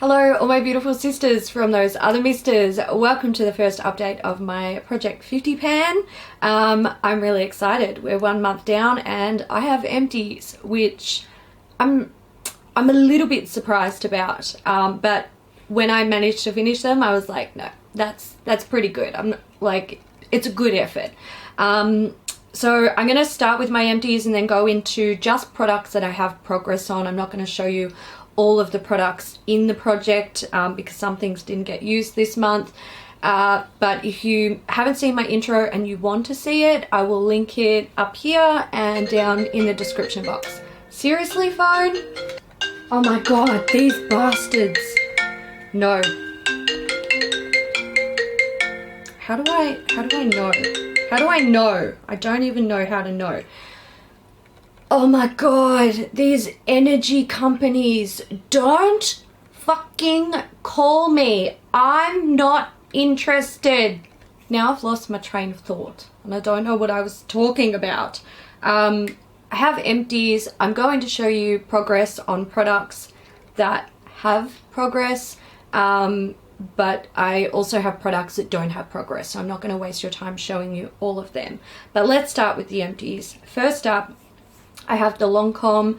Hello all my beautiful sisters from those other misters. Welcome to the first update of my Project 50 pan. I'm really excited. We're 1 month down and I have empties, which I'm a little bit surprised about. But when I managed to finish them, I was like, no, that's pretty good. It's a good effort. So I'm going to start with my empties and then go into just products that I have progress on. I'm not going to show you all of the products in the project because some things didn't get used this month. But if you haven't seen my intro and you want to see it, I will link it up here and down in the description box. Seriously, phone? Oh my god, these bastards. No. How do I know? How do I know? I don't even know how to know. Oh my god, these energy companies, don't fucking call me. I'm not interested. Now I've lost my train of thought and I don't know what I was talking about. I have empties. I'm going to show you progress on products that have progress, but I also have products that don't have progress, so I'm not going to waste your time showing you all of them. But let's start with the empties. First up, I have the Lancome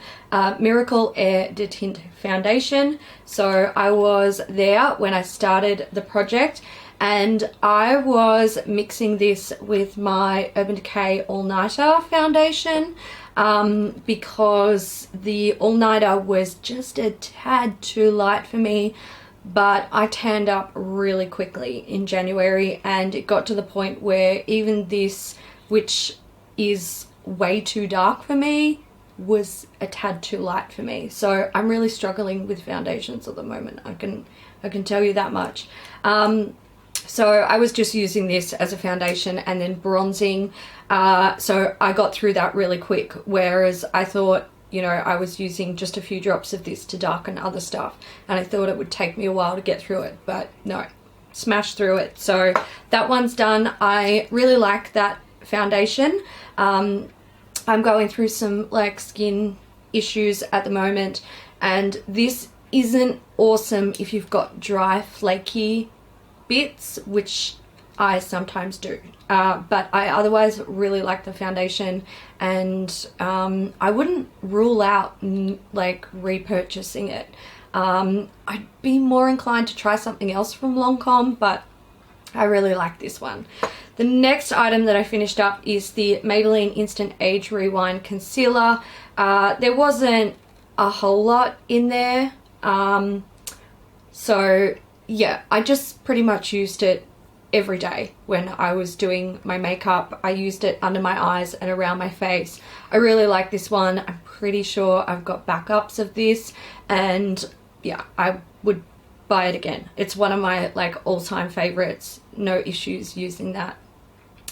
Miracle Air de Tint Foundation. So I was there when I started the project and I was mixing this with my Urban Decay All Nighter foundation because the All Nighter was just a tad too light for me, but I tanned up really quickly in January and it got to the point where even this, which is way too dark for me, was a tad too light for me. So I'm really struggling with foundations at the moment. I can tell you that much. So I was just using this as a foundation and then bronzing. So I got through that really quick, whereas I thought, you know, I was using just a few drops of this to darken other stuff and I thought it would take me a while to get through it, but no, smashed through it. So that one's done. I really like that foundation. I'm going through some like skin issues at the moment and this isn't awesome if you've got dry flaky bits, which I sometimes do, but I otherwise really like the foundation and I wouldn't rule out like repurchasing it. I'd be more inclined to try something else from Lancome, but I really like this one. The next item that I finished up is the Maybelline Instant Age Rewind Concealer. There wasn't a whole lot in there. So yeah, I just pretty much used it every day when I was doing my makeup. I used it under my eyes and around my face. I really like this one. I'm pretty sure I've got backups of this and yeah, I would buy it again. It's one of my like all-time favorites. No issues using that.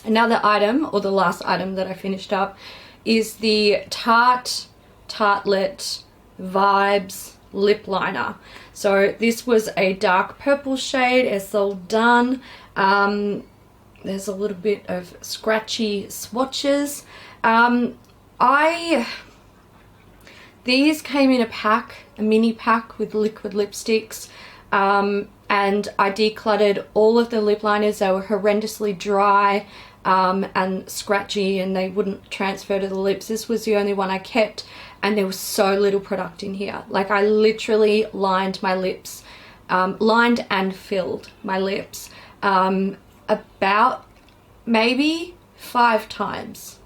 Another item, or the last item that I finished up, is the Tartelette Vibes Lip Liner. So this was a dark purple shade. It's all done. There's a little bit of scratchy swatches. These came in a pack, a mini pack with liquid lipsticks. And I decluttered all of the lip liners. They were horrendously dry and scratchy and they wouldn't transfer to the lips. This was the only one I kept and there was so little product in here. Like I literally lined my lips, lined and filled my lips about maybe 5 times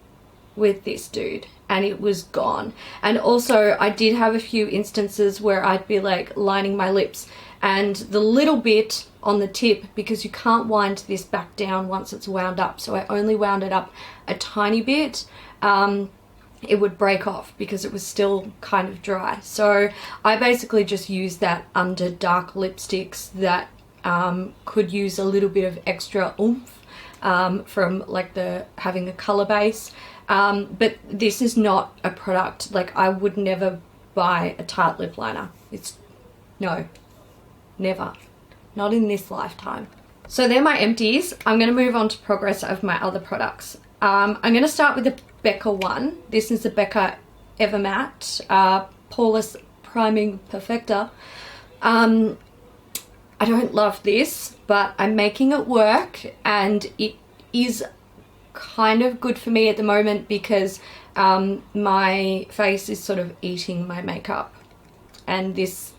with this dude and it was gone. And also I did have a few instances where I'd be like lining my lips and the little bit on the tip, because you can't wind this back down once it's wound up, so I only wound it up a tiny bit, it would break off because it was still kind of dry. So I basically just used that under dark lipsticks that could use a little bit of extra oomph from like having a color base. But this is not a product, like I would never buy a Tarte lip liner. No, never, not in this lifetime. So they're my empties. I'm going to move on to progress of my other products. I'm going to start with the Becca one. This is the Becca Evermatte Poreless Priming Perfector. I don't love this, but I'm making it work, and it is kind of good for me at the moment because my face is sort of eating my makeup, and this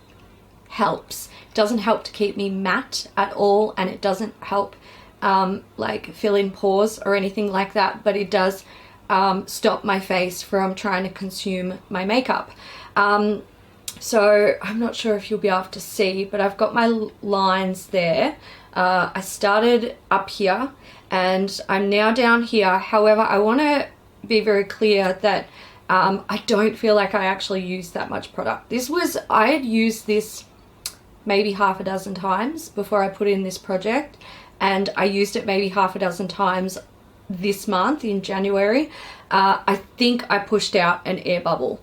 helps. It doesn't help to keep me matte at all, and it doesn't help like fill in pores or anything like that, but it does stop my face from trying to consume my makeup. So I'm not sure if you'll be able to see, but I've got my lines there. I started up here and I'm now down here. However, I want to be very clear that I don't feel like I actually used that much product. I had used this maybe half a dozen times before I put in this project, and I used it maybe half a dozen times this month in January. I think I pushed out an air bubble.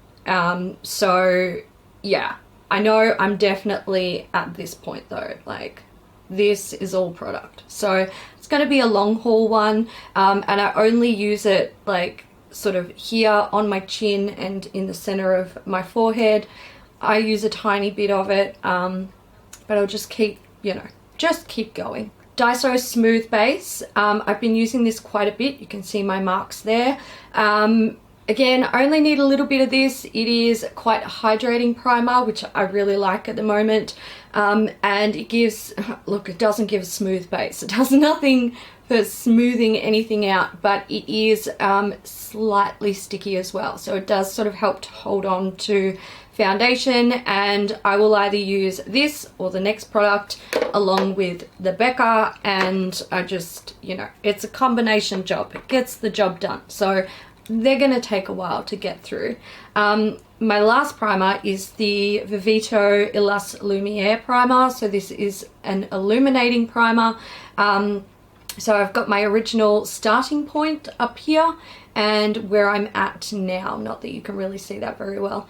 So yeah, I know I'm definitely at this point though, like this is all product. So it's going to be a long haul one, and I only use it like sort of here on my chin and in the center of my forehead. I use a tiny bit of it, but I'll just keep, just keep going. Daiso Smooth Base. I've been using this quite a bit. You can see my marks there. Again, I only need a little bit of this. It is quite a hydrating primer, which I really like at the moment. And it gives, look, it doesn't give a smooth base. It does nothing for smoothing anything out, but it is slightly sticky as well. So it does sort of help to hold on to foundation, and I will either use this or the next product along with the Becca, and I just, it's a combination job. It gets the job done. So they're going to take a while to get through. My last primer is the Vivito Illus Lumiere primer. So this is an illuminating primer. So I've got my original starting point up here and where I'm at now. Not that you can really see that very well.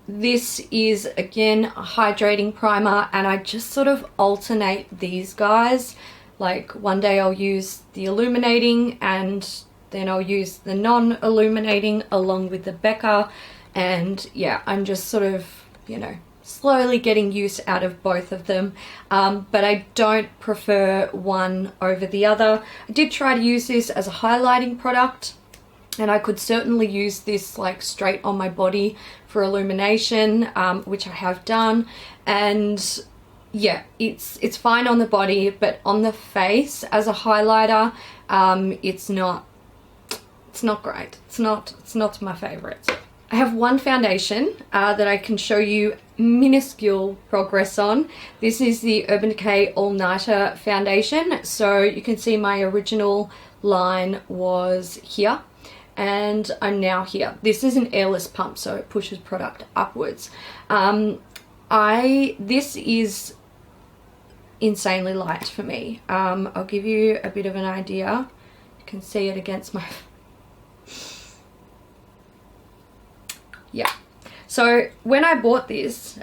This is again a hydrating primer, and I just sort of alternate these guys. Like one day I'll use the illuminating and then I'll use the non-illuminating along with the Becca. And yeah, I'm just sort of, slowly getting use out of both of them. But I don't prefer one over the other. I did try to use this as a highlighting product, and I could certainly use this like straight on my body for illumination, which I have done. And yeah, it's fine on the body, but on the face as a highlighter, it's not great. It's not my favorite. I have one foundation that I can show you minuscule progress on. This is the Urban Decay All Nighter foundation. So you can see my original line was here and I'm now here. This is an airless pump, so it pushes product upwards. This is insanely light for me. I'll give you a bit of an idea. You can see it against my yeah. So when I bought this,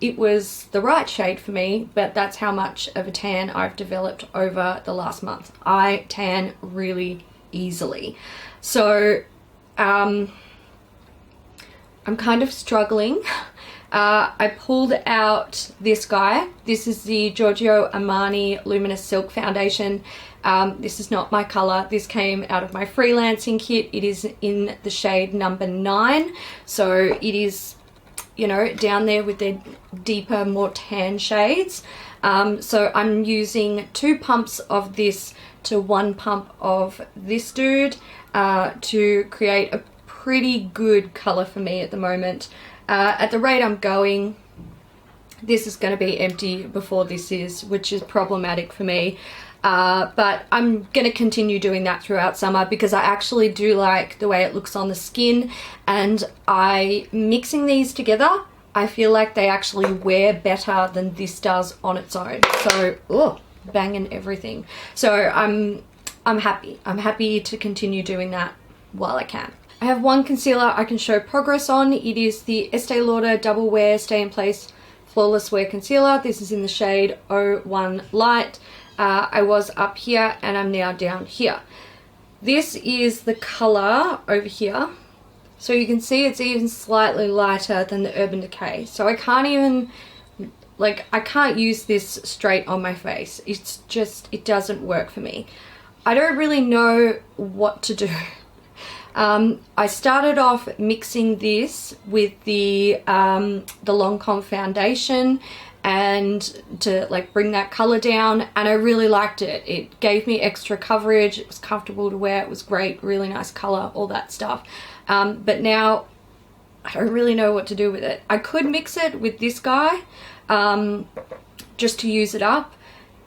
it was the right shade for me, but that's how much of a tan I've developed over the last month. I tan really easily. So I'm kind of struggling. I pulled out this guy. This is the Giorgio Armani Luminous Silk Foundation. This is not my color. This came out of my freelancing kit. It is in the shade number 9. So it is, down there with the deeper, more tan shades. So I'm using 2 pumps of this to 1 pump of this dude to create a pretty good color for me at the moment. At the rate I'm going, this is going to be empty before this is, which is problematic for me. But I'm going to continue doing that throughout summer because I actually do like the way it looks on the skin, and mixing these together, I feel like they actually wear better than this does on its own. So, banging everything. So I'm happy. I'm happy to continue doing that while I can. I have one concealer I can show progress on. It is the Estee Lauder Double Wear Stay in Place Flawless Wear Concealer. This is in the shade 01 Light. I was up here and I'm now down here. This is the color over here. So you can see it's even slightly lighter than the Urban Decay. So I can't even Like, I can't use this straight on my face. It's just, it doesn't work for me. I don't really know what to do. I started off mixing this with the Lancome foundation and to like bring that color down, and I really liked it. It gave me extra coverage, it was comfortable to wear, it was great, really nice color, all that stuff. But now I don't really know what to do with it. I could mix it with this guy just to use it up,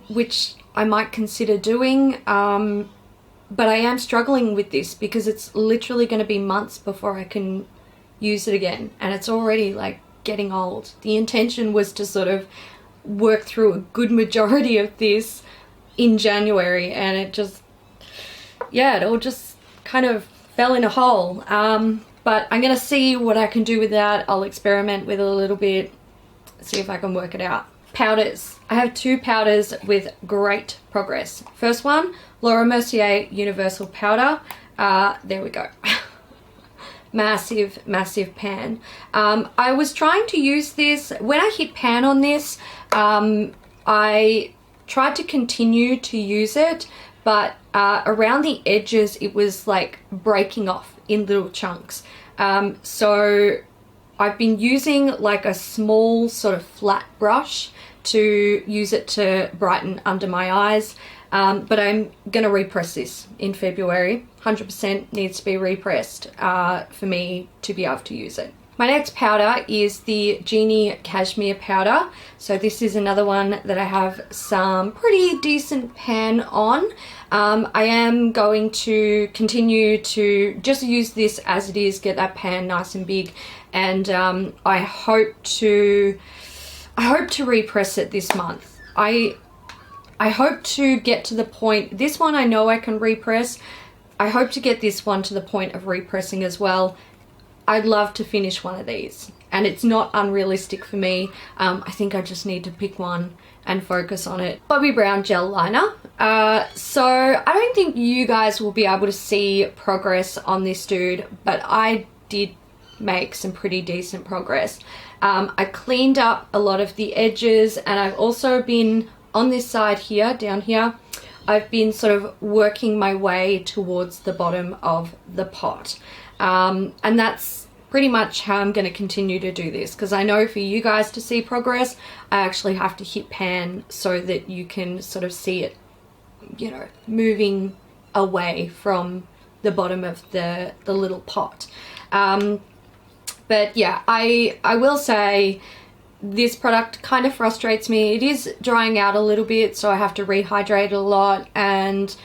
which I might consider doing, but I am struggling with this because it's literally going to be months before I can use it again, and it's already like getting old. The intention was to sort of work through a good majority of this in January, and it just, yeah, it all just kind of fell in a hole. But I'm gonna see what I can do with that. I'll experiment with it a little bit, see if I can work it out. Powders. I have 2 powders with great progress. First one, Laura Mercier Universal Powder. There we go. Massive, massive pan. I was trying to use this. When I hit pan on this, I tried to continue to use it, but around the edges it was like breaking off in little chunks. So I've been using like a small sort of flat brush to use it to brighten under my eyes. But I'm gonna repress this in February. 100% needs to be repressed for me to be able to use it. My next powder is the Genie Cashmere Powder. So this is another one that I have some pretty decent pan on. I am going to continue to just use this as it is, get that pan nice and big, and I hope to repress it this month. I hope to get to the point, this one I know I can repress. I hope to get this one to the point of repressing as well. I'd love to finish one of these, and it's not unrealistic for me. I think I just need to pick one and focus on it. Bobbi Brown Gel Liner. So I don't think you guys will be able to see progress on this dude, but I did make some pretty decent progress. I cleaned up a lot of the edges, and I've also been on this side here, down here, I've been sort of working my way towards the bottom of the pot. And that's pretty much how I'm going to continue to do this, because I know for you guys to see progress, I actually have to hit pan so that you can sort of see it, you know, moving away from the bottom of the little pot. But yeah, I will say this product kind of frustrates me. It is drying out a little bit, so I have to rehydrate a lot, and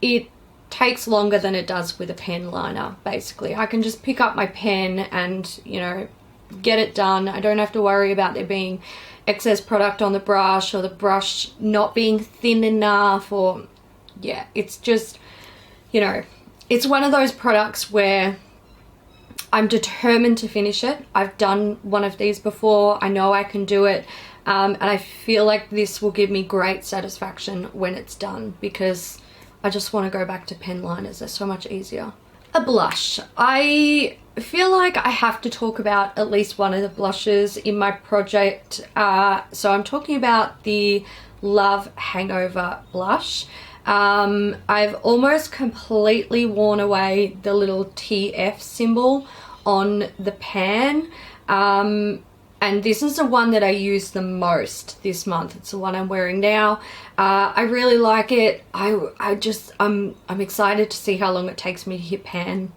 it takes longer than it does with a pen liner. Basically, I can just pick up my pen and, you know, get it done. I don't have to worry about there being excess product on the brush, or the brush not being thin enough, or yeah, it's just, you know, it's one of those products where I'm determined to finish it. I've done one of these before. I know I can do it. And I feel like this will give me great satisfaction when it's done, because I just want to go back to pen liners. They're so much easier. A blush. I feel like I have to talk about at least one of the blushes in my project. So I'm talking about the Love Hangover blush. I've almost completely worn away the little TF symbol on the pan, and this is the one that I use the most this month. It's the one I'm wearing now. I really like it. I'm excited to see how long it takes me to hit pan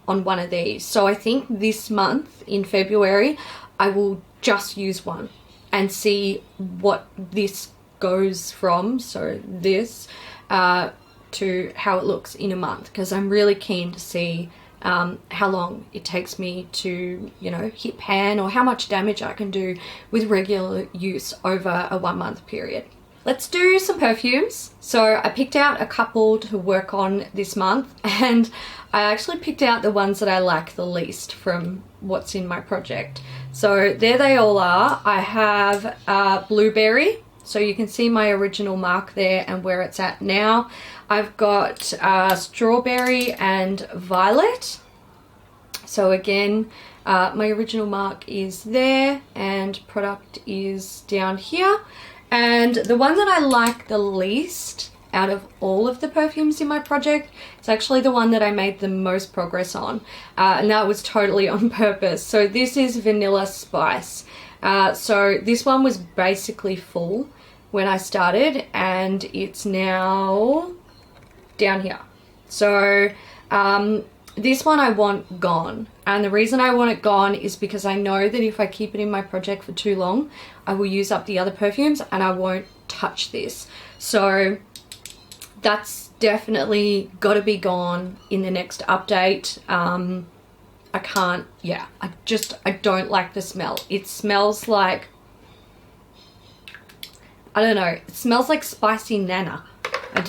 on one of these. So I think this month in February I will just use one and see what this goes from, so this to how it looks in a month, because I'm really keen to see how long it takes me to, you know, hit pan, or how much damage I can do with regular use over a 1 month period. Let's do some perfumes. So I picked out a couple to work on this month, and I actually picked out the ones that I like the least from what's in my project. So there they all are. I have Blueberry. So you can see my original mark there and where it's at now. I've got Strawberry and Violet. So again, My original mark is there and product is down here. And the one that I like the least out of all of the perfumes in my project, it's actually the one that I made the most progress on, and that was totally on purpose. So this is Vanilla Spice. So this one was basically full when I started, and it's now down here. So this one I want gone, and the reason I want it gone is because I know that if I keep it in my project for too long, I will use up the other perfumes and I won't touch this. So that's definitely got to be gone in the next update. I can't, yeah, I don't like the smell. It smells like, I don't know, it smells like spicy nana. I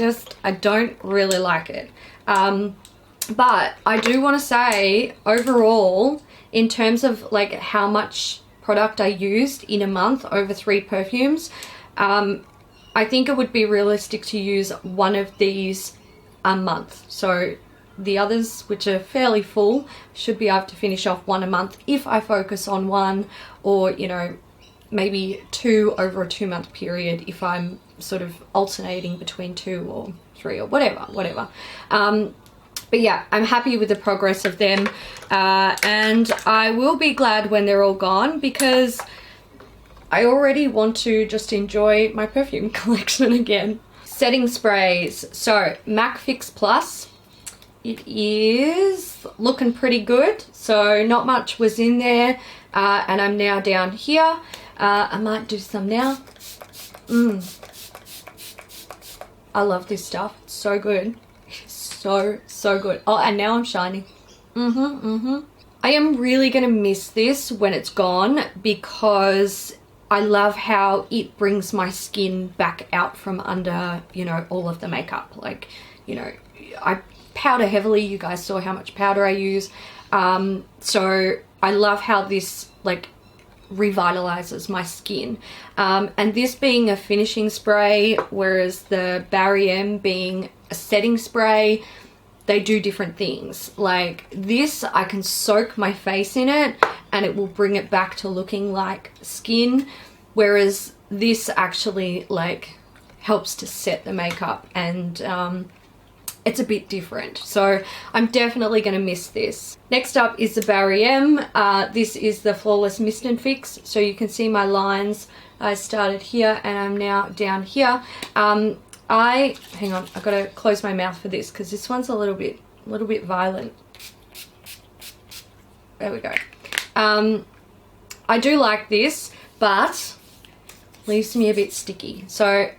don't really like it. But I do want to say, overall, in terms of like how much product I used in a month over 3 perfumes, I think it would be realistic to use one of these a month. So the others, which are fairly full, should be able to finish off one a month if I focus on one, or, you know, maybe 2 over a 2-month period if I'm sort of alternating between 2 or 3 or whatever. But yeah, I'm happy with the progress of them, and I will be glad when they're all gone, because I already want to just enjoy my perfume collection again. Setting sprays. So MAC Fix Plus. It is looking pretty good. So not much was in there, and I'm now down here. I might do some now. I love this stuff. It's so good. So good. Oh, and now I'm shiny. I am really gonna miss this when it's gone, because I love how it brings my skin back out from under, you know, all of the makeup. Like, you know, I powder heavily. You guys saw how much powder I use. So I love how this like revitalizes my skin. And this being a finishing spray, whereas the Barry M being a setting spray, they do different things. Like this, I can soak my face in it and it will bring it back to looking like skin, whereas this actually like helps to set the makeup, and it's a bit different. So I'm definitely going to miss this. Next up is the Barry M. This is the Flawless Mist and Fix. So you can see my lines. I started here and I'm now down here. Hang on, I've got to close my mouth for this because this one's a little bit violent. There we go. I do like this, but leaves me a bit sticky. So,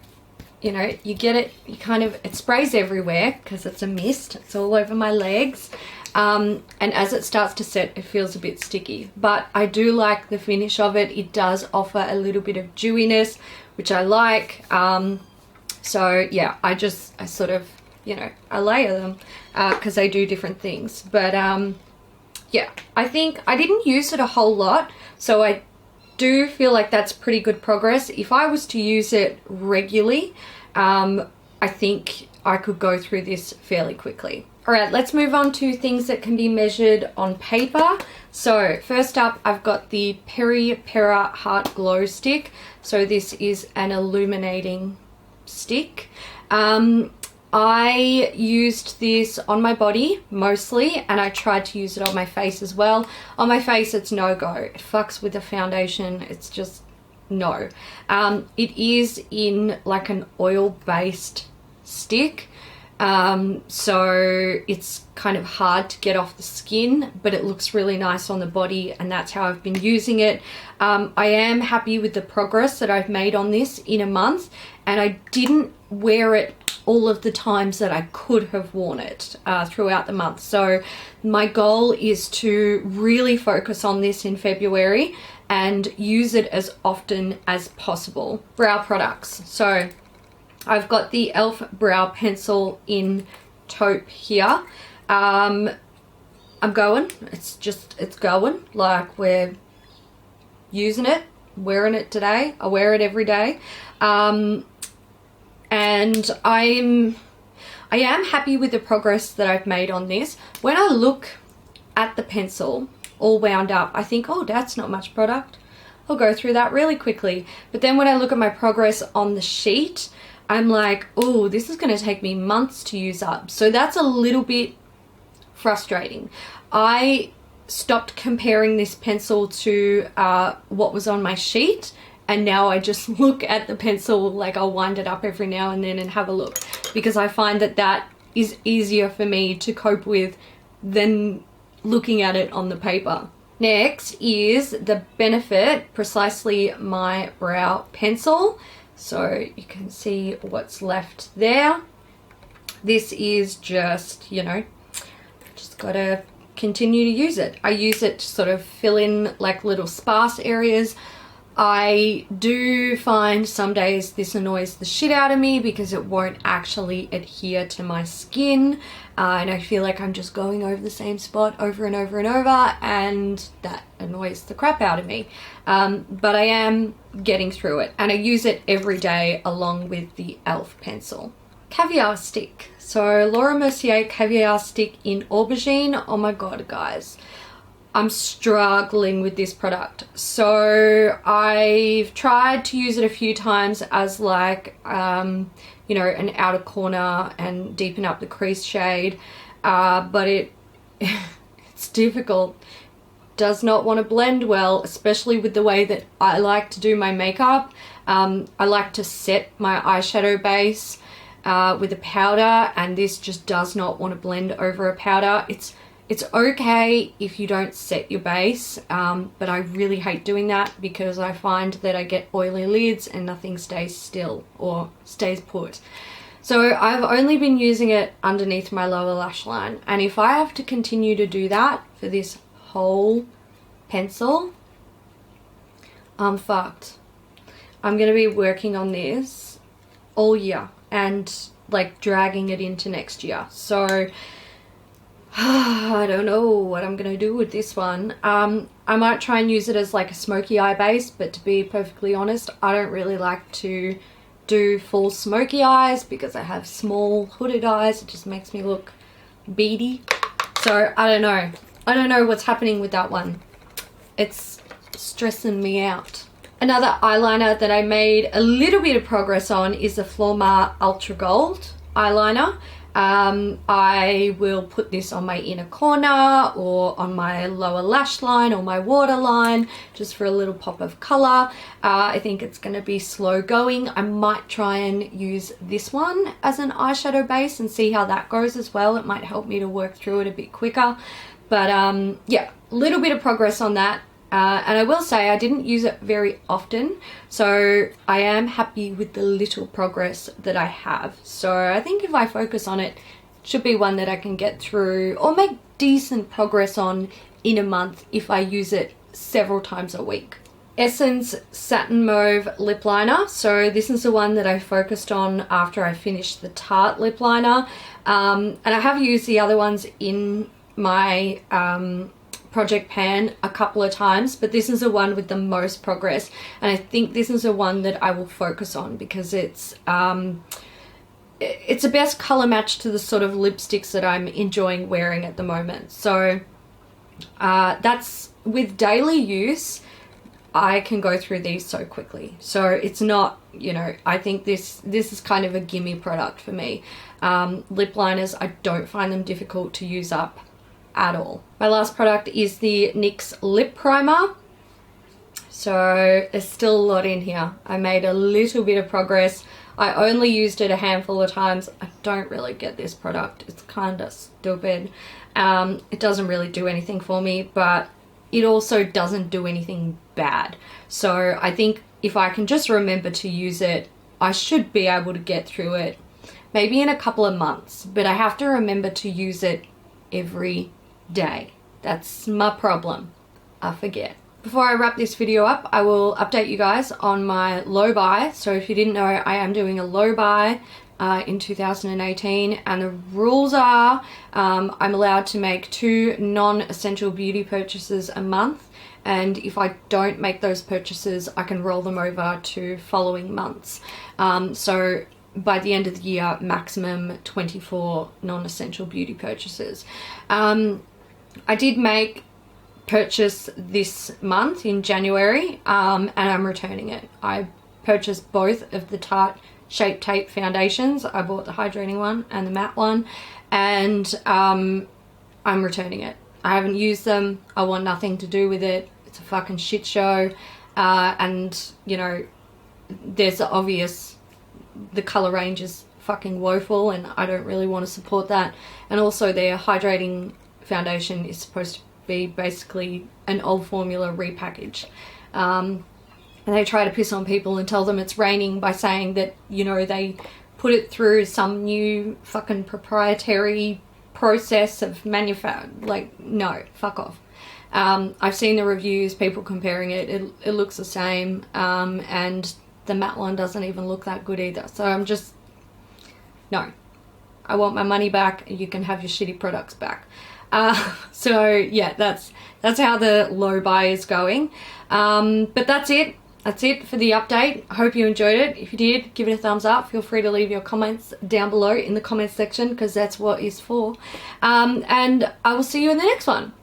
you know, you get it, it sprays everywhere because it's a mist. It's all over my legs. And as it starts to set, it feels a bit sticky. But I do like the finish of it. It does offer a little bit of dewiness, which I like. So yeah, I sort of, you know, I layer them because they do different things. But yeah, I think I didn't use it a whole lot, so I do feel like that's pretty good progress. If I was to use it regularly, I think I could go through this fairly quickly. All right, let's move on to things that can be measured on paper. So first up, I've got the Peri Pera Heart Glow Stick. So this is an illuminating stick. I used this on my body mostly, and I tried to use it on my face as well. On my face, it's no-go. It fucks with the foundation. It's just no. It is in like an oil-based stick, so it's kind of hard to get off the skin, but it looks really nice on the body, and that's how I've been using it. I am happy with the progress that I've made on this in a month, and I didn't wear it all of the times that I could have worn it throughout the month. So my goal is to really focus on this in February and use it as often as possible. Brow products. So I've got the e.l.f. brow pencil in taupe here. I'm going. It's going. Like, we're using it, wearing it today. I wear it every day. And I am happy with the progress that I've made on this. When I look at the pencil, all wound up, I think, oh, that's not much product. I'll go through that really quickly. But then when I look at my progress on the sheet, I'm like, oh, this is going to take me months to use up. So that's a little bit frustrating. I stopped comparing this pencil to what was on my sheet, and now I just look at the pencil, like I'll wind it up every now and then and have a look, because I find that that is easier for me to cope with than looking at it on the paper. Next is the Benefit Precisely My Brow Pencil. So you can see what's left there. This is just, you know, just gotta continue to use it. I use it to sort of fill in like little sparse areas. I do find some days this annoys the shit out of me because it won't actually adhere to my skin, and I feel like I'm just going over the same spot over and over and over, and that annoys the crap out of me. But I am getting through it, and I use it every day along with the e.l.f. pencil. Caviar stick. So Laura Mercier caviar stick in aubergine. Oh my god, guys, I'm struggling with this product. So I've tried to use it a few times as like, you know, an outer corner and deepen up the crease shade, but it's difficult. Does not want to blend well, especially with the way that I like to do my makeup. I like to set my eyeshadow base with a powder, and this just does not want to blend over a powder. It's okay if you don't set your base, but I really hate doing that because I find that I get oily lids and nothing stays still or stays put. So I've only been using it underneath my lower lash line, and if I have to continue to do that for this whole pencil, I'm fucked. I'm going to be working on this all year and like dragging it into next year. So I don't know what I'm gonna do with this one. I might try and use it as like a smoky eye base, but to be perfectly honest, I don't really like to do full smoky eyes because I have small hooded eyes. It just makes me look beady. So I don't know. I don't know what's happening with that one. It's stressing me out. Another eyeliner that I made a little bit of progress on is the Flormar Ultra Gold eyeliner. I will put this on my inner corner or on my lower lash line or my waterline just for a little pop of color. I think it's going to be slow going. I might try and use this one as an eyeshadow base and see how that goes as well. It might help me to work through it a bit quicker. But yeah, a little bit of progress on that. And I will say I didn't use it very often, so I am happy with the little progress that I have. So I think if I focus on it, it should be one that I can get through or make decent progress on in a month if I use it several times a week. Essence Satin Mauve Lip Liner. So this is the one that I focused on after I finished the Tarte lip liner. And I have used the other ones in my project pan a couple of times, but this is the one with the most progress, and I think this is the one that I will focus on because it's a best color match to the sort of lipsticks that I'm enjoying wearing at the moment. So that's, with daily use, I can go through these so quickly. So it's not, you know, I think this is kind of a gimme product for me. Lip liners, I don't find them difficult to use up at all. My last product is the NYX Lip Primer. So there's still a lot in here. I made a little bit of progress. I only used it a handful of times. I don't really get this product. It's kind of stupid. It doesn't really do anything for me, but it also doesn't do anything bad. So I think if I can just remember to use it, I should be able to get through it maybe in a couple of months, but I have to remember to use it every day. That's my problem. I forget. Before I wrap this video up, I will update you guys on my low buy. So if you didn't know, I am doing a low buy in 2018, and the rules are I'm allowed to make 2 non-essential beauty purchases a month, and if I don't make those purchases, I can roll them over to following months. So by the end of the year, maximum 24 non-essential beauty purchases. I did make purchase this month in January, and I'm returning it. I purchased both of the Tarte Shape Tape foundations. I bought the hydrating one and the matte one, and I'm returning it. I haven't used them. I want nothing to do with it. It's a fucking shit show. And you know, there's the obvious, the color range is fucking woeful, and I don't really want to support that. And also their hydrating foundation is supposed to be basically an old formula repackaged. And they try to piss on people and tell them it's raining by saying that, you know, they put it through some new fucking proprietary process of like, no, fuck off. I've seen the reviews, people comparing it. It looks the same, and the matte one doesn't even look that good either. So I'm just, no, I want my money back. You can have your shitty products back. So yeah, that's how the low buy is going. But that's it. That's it for the update. I hope you enjoyed it. If you did, give it a thumbs up. Feel free to leave your comments down below in the comments section, because that's what it's for. And I will see you in the next one.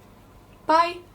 Bye.